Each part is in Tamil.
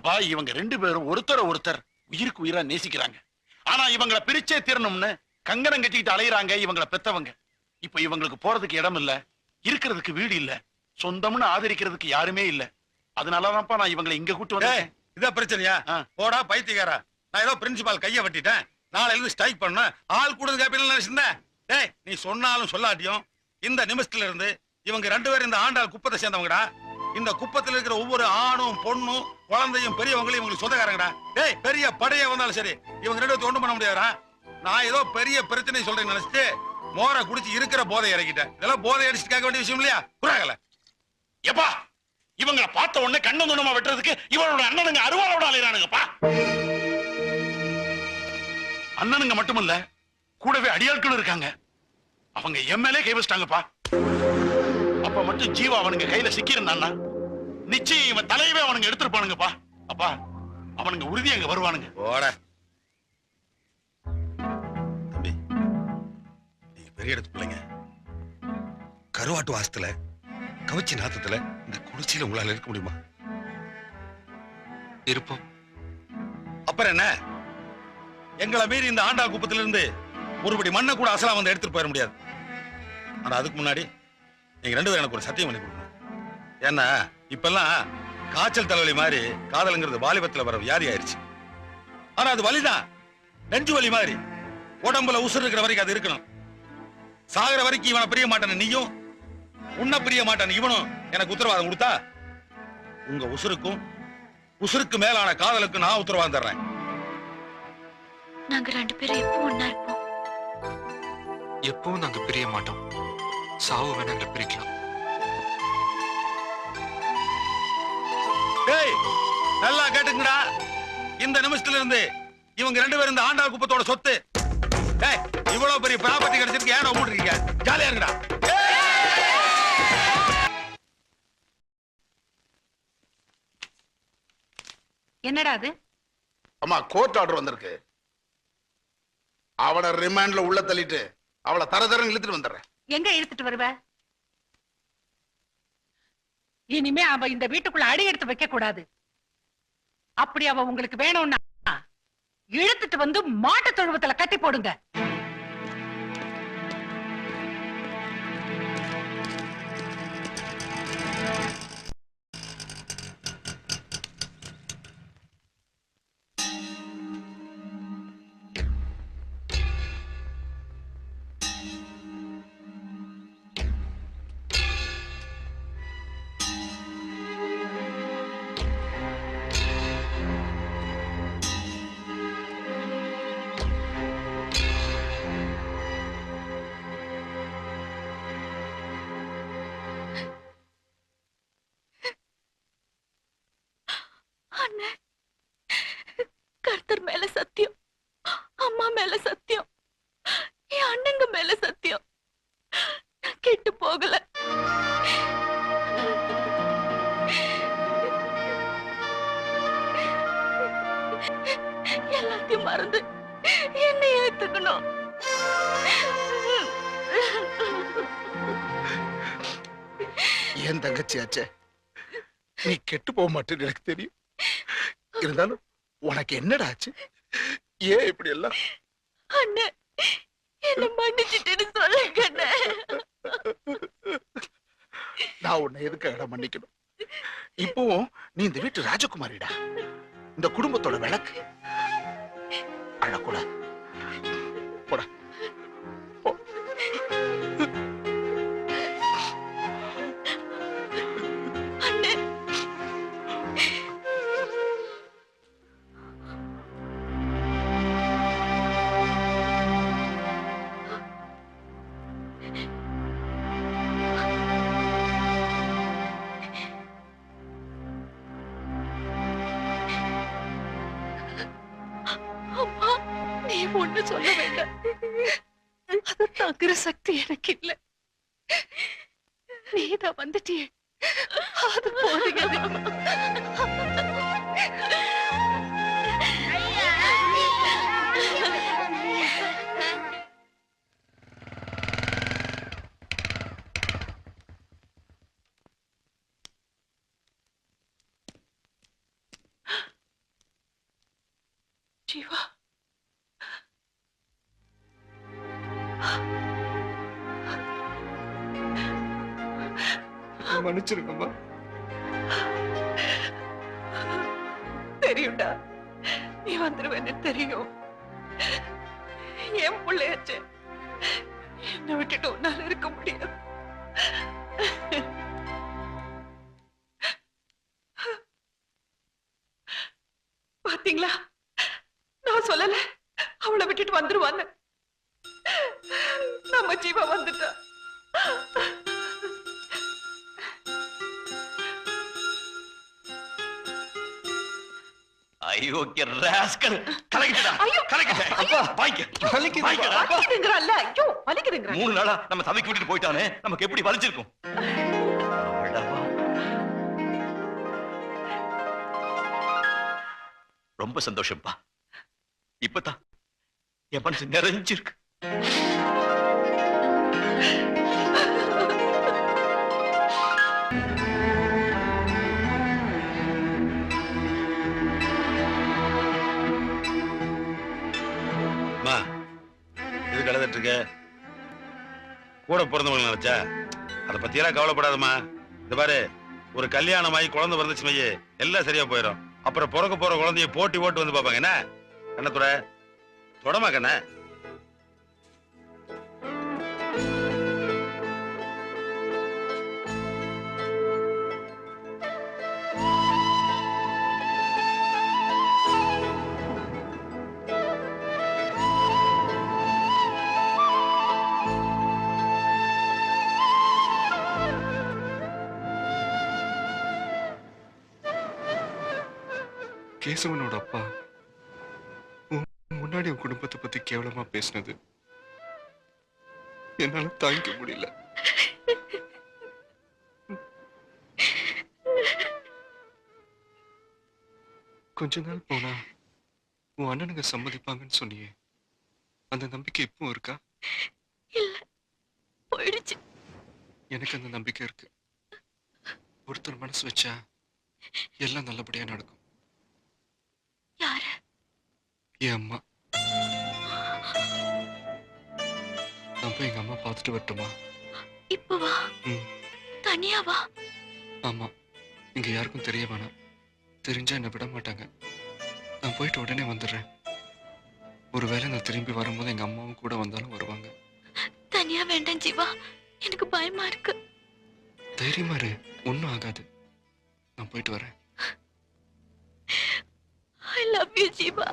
அப்பா இவங்க 2 பேரும் ஒருத்தர் உயிருக்கு உயிரா நேசிக்கிறாங்க. ஆனா இவங்களை பிரிச்சே தீரணும்னு கங்கணம் கட்டிக்கிட்டு அலையிறாங்க இவங்களை பெத்தவங்க. இப்ப இவங்களுக்கு போறதுக்கு இடம் இல்ல, இருக்கிறதுக்கு வீடு இல்ல, சொந்தம்னு ஆதரிக்கிறதுக்கு யாருமே இல்ல. அதனாலதான்ப்பா நான் இவங்களை இங்க கூட்டு வந்தேன். இதான் பிரச்சனையா? போடா பைத்தியக்காரா, நான் ஏதோ பிரின்சிபால் கைய வெட்டிட்டேன், நாளைல இருந்து ஸ்ட்ரைக் பண்ண ஆள் கூட கேப்பீங்கன்னு நினைச்சிருந்தேன். டேய் நீ சொன்னாலும் சொல்லாட்டியும் இந்த நிமிஷத்துல இருந்து இவங்க 2 பேரும் இந்த ஆண்டாள் குப்பத்தை சேர்ந்தவங்கடா. இந்த குப்பத்துல இருக்கிற ஒவ்வொரு ஆணும் பொண்ணும் குழந்தையும் பெரியவங்களும் இவங்களுக்கு சொந்தக்காரங்கடா. டேய் பெரிய படைய வந்தாலும் சரி இவங்க 2 பேரும் ஒண்ணும் பண்ண முடியாதா? நான் ஏதோ பெரிய பிரச்சனை சொல்றேன்னு நினைச்சிட்டு மோரை குடிச்சு இருக்கிற போதை இறக்கிட்டேன். இதெல்லாம் போதை அடிச்சுட்டு கேட்க வேண்டிய விஷயம் இல்லையா? புறாகல எப்பா இவங்களை பார்த்த உடனே கண்ணு துணமா வெட்டுறதுக்கு இவனோட அண்ணனுங்க அருவாளோட அலையிறானுங்கப்பா. அண்ணனுங்க மட்டுமல்ல, கூடவே அடியாட்களும் இருக்காங்க. அவங்க எம்எல்ஏ கை வச்சிட்டாங்கப்பா. அப்ப மட்டும் ஜீவா அவனுங்க கையில சிக்கிருந்தான்னா நிச்சயம் இவன் தலையவே அவனுங்க எடுத்துருப்பானுங்கப்பா. அப்பா அவனுங்க உறுதி அங்க வருவானுங்க. ஓட தம்பி, நீங்க பெரிய இடத்து பிள்ளைங்க. கருவாட்டு வாசத்துல கவச்சி நாத்தத்துல இந்த குளிர்ச்சியில உங்களால இருக்க முடியுமா? இருப்போம். அப்புறம் என்ன, எங்களை மீறி இந்த ஆண்டாள் குப்பத்தில இருந்து ஒருபடி மண்ணை கூட அசலா வந்து எடுத்துட்டு போயிட முடியாது. ஆனா அதுக்கு முன்னாடி நீங்க 2 பேரும் எனக்கு ஒரு சத்தியம் பண்ணி கொடுக்கணும். ஏன்னா இப்பெல்லாம் காய்ச்சல் தலைவலி மாதிரி காதலுங்கிறது வாலிபத்துல வர வியாதி ஆயிருச்சு. ஆனா அது வலிதான், நெஞ்சு வலி மாதிரி. உடம்புல உசுறு இருக்கிற வரைக்கும் அது இருக்கணும். சாகிற வரைக்கும் இவனை பிரிய மாட்டான நீயும், உன்னை பிரிய மாட்டான் இவனும் எனக்கு உத்தரவாதம் கொடுத்தா உங்க உசுருக்கும் உசுருக்கு மேலான காதலுக்கு நான் உத்தரவாதம் தர்றேன். நாங்க 2 பேரும் எப்பவும் ஒண்ணா இருப்போம். எப்பவும் நாங்க பிரிய மாட்டோம். சாவு வேணா எங்களை பிரிக்கலாம். டேய் நல்லா கேட்டுங்கடா, இந்த நிமிஷத்துல இருந்து இவங்க 2 பேரும் இந்த ஆண்டாள் குப்பத்தோட சொத்து. டேய் இவ்வளவு பெரிய ப்ராப்பர்ட்டி கிடைச்சிருக்கு, ஏன் ஓடிருக்கீங்க? ஜாலியா இருக்குடா. என்னடா அது? அம்மா கோர்ட் ஆர்டர் வந்திருக்கு. அவளை ரிமாண்ட்ல உள்ள தள்ளிட்டு அவளை தரதரன்னு இழுத்துட்டு வந்துடுறேன். எங்க இழுத்துட்டு வருவ? இனிமே அவ இந்த வீட்டுக்குள்ள அடி எடுத்து வைக்க கூடாது. அப்படி அவ உங்களுக்கு வேணும்னா இழுத்துட்டு வந்து மாட்டு தொழுவத்துல கட்டி போடுங்க. கர்த்தர் மேல சத்தியம், அம்மா மேல சத்தியம், என் அண்ணங்க மேல சத்தியம், நான் கெட்டு போகல. எல்லாத்தையும் மறந்து என்னை ஏத்துக்கணும். என் தங்கச்சியாச்சே, நீ கெட்டு போக மாட்டேன்னு எனக்கு தெரியும். இருந்தாலும் உனக்கு என்னடா ஆச்சு? ஏன் இப்படி எல்லாம்? அண்ணே என்ன மன்னிச்சிட்டேன்னு சொல்லுங்க. நான் உன்னை எதுக்காக மன்னிக்கணும்? இப்பவும் நீ இந்த வீட்டு ராஜகுமாரிடா, இந்த குடும்பத்தோட விளக்கு. அழக்கூடாது. போடா. அண்ணே அம்மா, நீ ஒண்ணு சொல்ல வேண்டாம். அது தாக்குற சக்தி எனக்கு இல்ல. நீதான் வந்துட்டியே, அது போதுங்க. ஜீவா, மன்னிச்சிருங்கம்மா. தெரியும்டா, நீ வந்துருவேன்னு தெரியும். என் பிள்ளையாச்சே, என்னை விட்டுட்டு உன்னால இருக்க முடியாது. பாத்தீங்களா, நான் சொல்லல அவளை விட்டுட்டு வந்துருவான்னு. நம்ம ஜீவா வந்துட்டா. அயோக்கிய ராஸ்கல். கலக்கிட்டடா. ஐயோ, கலக்கிட்ட. அப்பா வாய்க்க. வாய்க்கடா. வலிக்குதுங்கறல்ல. ஐயோ, வலிக்குதுங்கற. 3 நாளா நம்ம தவிக்க விட்டுட்டு போயிட்டானே, நமக்கு எப்படி வலிச்சிருக்கும்? அடவா. ரொம்ப சந்தோஷம்ப்பா. இப்பதான் என் மனசு நிறைஞ்சிருக்கு. அம்மா, இது கழுதிட்டு இருக்க கூட பிறந்தவங்க நினைச்சா அதை பத்தியெல்லாம் கவலைப்படாதம்மா. இந்த பாரு, ஒரு கல்யாணம் ஆகி குழந்தை பிறந்துச்சு மையே, எல்லாம் சரியா போயிடும். அப்புறம் பிறக்க போற குழந்தைய போட்டி போட்டு வந்து பாப்பாங்க. என்ன கண்ணத்துற தொடமா கண்ண? கேசவனோட அப்பா முன்னாடி உன் குடும்பத்தை பத்தி கேவலமா பேசினது என்னால தாங்கிக்க முடியல. கொஞ்ச நாள் போனா உன் அண்ணனுங்க சம்மதிப்பாங்கன்னு சொன்னியே, அந்த நம்பிக்கை இப்பவும் இருக்கா? இல்ல, போயிடுச்சு. எனக்கு அந்த நம்பிக்கை இருக்கு. ஒருத்தர் மனசு வச்சா எல்லாம் நல்லபடியா நடக்கும். யாரு? என் அம்மா. நான் போய் எங்க அம்மா பார்த்துட்டு வரட்டுமா? இப்ப வா. ம். தனியா வா. ஆமா, இங்க யாருக்கும் தெரிய வேணாம். தெரிஞ்சா என்ன விட மாட்டாங்க. நான் போயிட்டு உடனே வந்துடுறேன். ஒருவேளை நான் திரும்பி வரும்போது எங்க அம்மாவும் கூட வந்தாலும் வருவாங்க. தனியா வேண்டாம் ஜீவா, எனக்கு பயமா இருக்கு. தைரியமா இரு, ஒன்னும் ஆகாது. நான் போயிட்டு வரேன். I love you, Jeeva.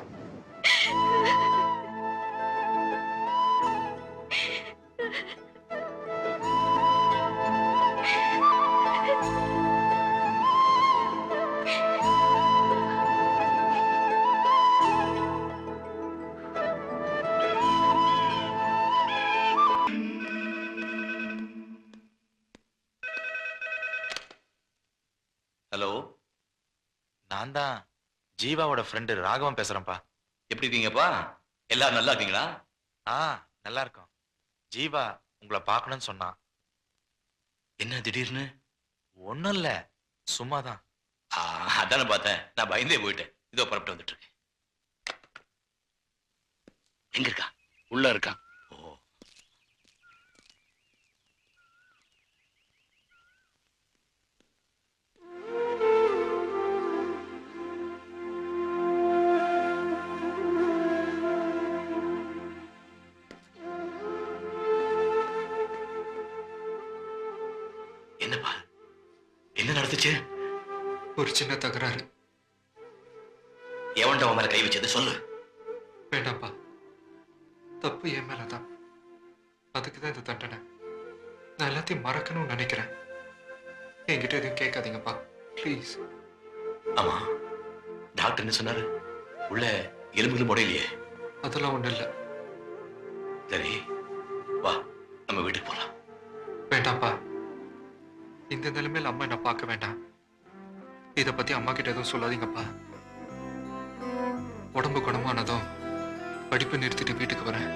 Hello, நான் தான் ஜீவாவோட ஃப்ரெண்டு ராகவன் பேசுறேன்ப்பா. எப்படி இருக்கீங்கப்பா? எல்லாரும் நல்லா இருக்கீங்களா? நல்லா இருக்கோம். ஜீவா உங்களை பார்க்கணும்னு சொன்னான். என்ன திடீர்னு? ஒண்ணும் இல்ல, சும்மாதான். அதானே பார்த்தேன், நான் பயந்தே போயிட்டேன். இதோ புறப்பட்டு வந்துட்டு இருக்கேன். எங்க இருக்கா? உள்ள இருக்கான். ஓ, என்னப்பா, என்ன நடந்துச்சு? ஒரு சின்ன தகராறு. எவன்டா உன் மேல கை வச்சது சொல்லு. வேண்டாம்ப்பா, தப்பு என் மேலதான். அதுக்குதான் இந்த தண்டனை. நான் எல்லாத்தையும் மறக்கணும்னு நினைக்கிறேன். என்கிட்ட எதுவும் கேட்காதீங்கப்பா, ப்ளீஸ். ஆமா, டாக்டர் என்ன சொன்னாரு? உள்ள எலும்புகளும் உடையலையே. அதெல்லாம் ஒண்ணும் இல்லை. சரி, வா நம்ம வீட்டுக்கு போலாம். வேண்டாம்ப்பா, இந்த நிலைமையில அம்மா என்ன பார்க்க வேண்டாம். இத பத்தி அம்மா கிட்ட எதுவும் சொல்லாதீங்கப்பா. உடம்பு குணமானதும் படிப்பு நிறுத்திட்டு வீட்டுக்கு வரேன்.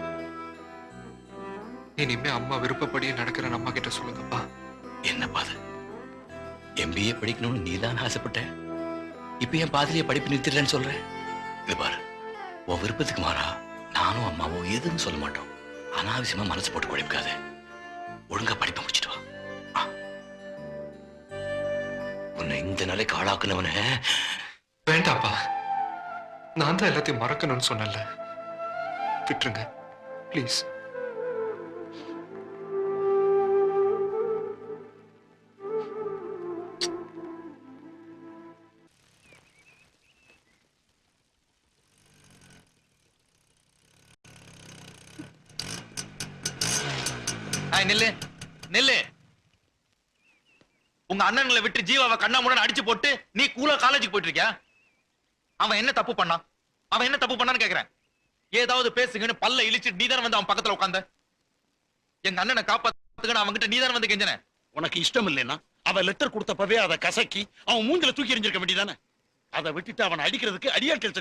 இனிமே அம்மா விருப்பப்படியே நடக்கிற அம்மா கிட்ட சொல்லுங்கப்பா. என்னப்பா அது? MBA படிக்கணும்னு நீ தான் ஆசைப்பட்ட. இப்ப என் பாதிரியை படிப்பு நிறுத்திடலன்னு சொல்ற. இது பாரு, உன் விருப்பத்துக்கு மாறா நானும் அம்மாவும் எதுவும் சொல்ல மாட்டோம். அனாவசியமா மனசு போட்டு குழப்பிக்காத. ஒழுங்கா படிப்பை முடிச்சிட்டு வா. உன்னை இந்த நிலைக்கு ஆளாக்குனவன. வேண்டாப்பா, நான் தான் எல்லாத்தையும் மறக்கணும்னு சொன்னேன்ல. விட்டுருங்க ப்ளீஸ். நில்லு நில்லு. உங்க அண்ணன்களை விட்டு ஜீவாவை கண்ணா முன்னாடி அடிச்சு போட்டு நீ கூலா காலேஜுக்கு போயிட்டு இருக்கியா? அவன் என்ன தப்பு பண்ணான்? அவன் என்ன தப்பு பண்ணான்னு கேக்குறேன். ஏதாவது பேசுங்கன்னு பல்ல இழிச்சு நீதானே வந்து அவன் பக்கத்துல உட்கார்ந்த. எங்க அண்ணனை காப்பாத்துக்கன்னு அவன்கிட்ட நீதானே வந்து கெஞ்சன. உனக்கு இஷ்டம் இல்லைன்னா அவன் லெட்டர் கொடுத்தப்பவே அதை கசக்கி அவன் மூஞ்சில தூக்கி எறிஞ்சிருக்க வேண்டியதானே. அதை விட்டுட்டு அவனை அடிக்கிறதுக்கு அடியாட்கள்